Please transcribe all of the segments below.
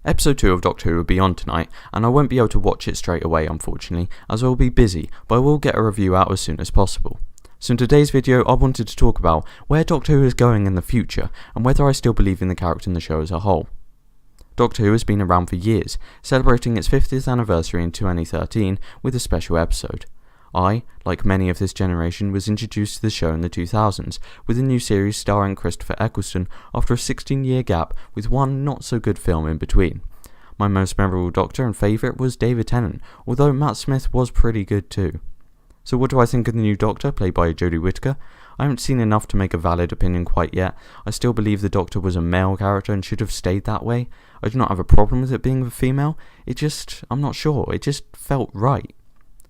Episode 2 of Doctor Who will be on tonight, and I won't be able to watch it straight away unfortunately, as I will be busy, but I will get a review out as soon as possible. So in today's video I wanted to talk about where Doctor Who is going in the future, and whether I still believe in the character in the show as a whole. Doctor Who has been around for years, celebrating its 50th anniversary in 2013 with a special episode. I, like many of this generation, was introduced to the show in the 2000s, with a new series starring Christopher Eccleston after a 16-year gap with one not-so-good film in between. My most memorable Doctor and favourite was David Tennant, although Matt Smith was pretty good too. So what do I think of the new Doctor, played by Jodie Whittaker? I haven't seen enough to make a valid opinion quite yet. I still believe the Doctor was a male character and should have stayed that way. I do not have a problem with it being a female, I'm not sure, it just felt right.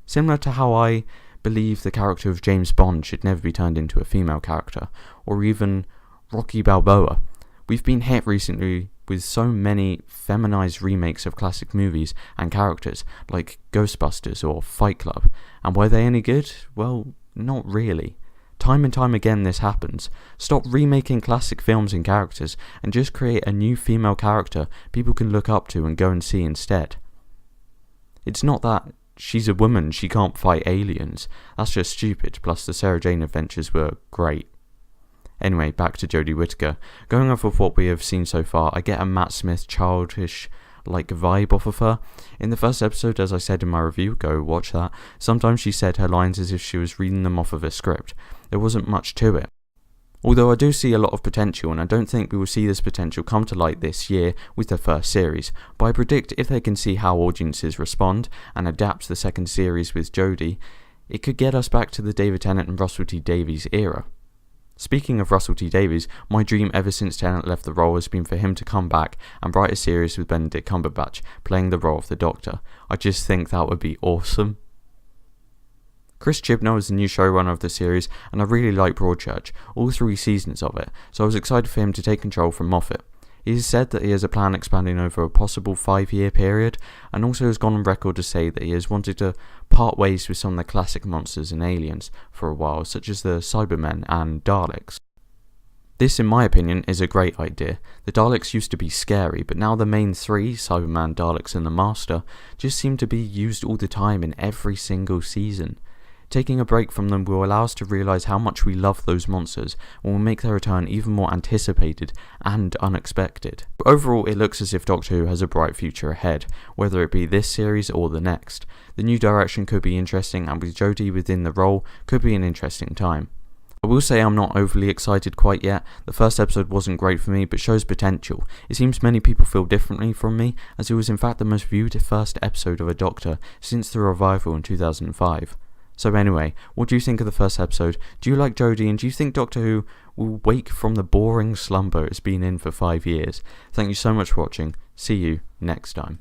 Similar to how I believe the character of James Bond should never be turned into a female character, or even Rocky Balboa. We've been hit recently with so many feminized remakes of classic movies and characters, like Ghostbusters or Fight Club, and were they any good? Well, not really. Time and time again this happens. Stop remaking classic films and characters, and just create a new female character people can look up to and go and see instead. It's not that she's a woman, she can't fight aliens. That's just stupid, plus the Sarah Jane adventures were great. Anyway, back to Jodie Whittaker. Going off of what we have seen so far, I get a Matt Smith childish-like vibe off of her. In the first episode, as I said in my review, go watch that, sometimes she said her lines as if she was reading them off of a script. There wasn't much to it. Although I do see a lot of potential, and I don't think we will see this potential come to light this year with the first series, but I predict if they can see how audiences respond and adapt the second series with Jodie, it could get us back to the David Tennant and Russell T Davies era. Speaking of Russell T Davies, my dream ever since Tennant left the role has been for him to come back and write a series with Benedict Cumberbatch playing the role of the Doctor. I just think that would be awesome. Chris Chibnall is the new showrunner of the series, and I really like Broadchurch, all 3 seasons of it, so I was excited for him to take control from Moffat. He has said that he has a plan expanding over a possible 5-year period, and also has gone on record to say that he has wanted to part ways with some of the classic monsters and aliens for a while, such as the Cybermen and Daleks. This, in my opinion, is a great idea. The Daleks used to be scary, but now the main 3, Cyberman, Daleks and the Master, just seem to be used all the time in every single season. Taking a break from them will allow us to realise how much we love those monsters and will make their return even more anticipated and unexpected. But overall, it looks as if Doctor Who has a bright future ahead, whether it be this series or the next. The new direction could be interesting, and with Jodie within the role, could be an interesting time. I will say I'm not overly excited quite yet. The first episode wasn't great for me, but shows potential. It seems many people feel differently from me, as it was in fact the most viewed first episode of a Doctor since the revival in 2005. So anyway, what do you think of the first episode? Do you like Jodie, and do you think Doctor Who will wake from the boring slumber it's been in for 5 years? Thank you so much for watching. See you next time.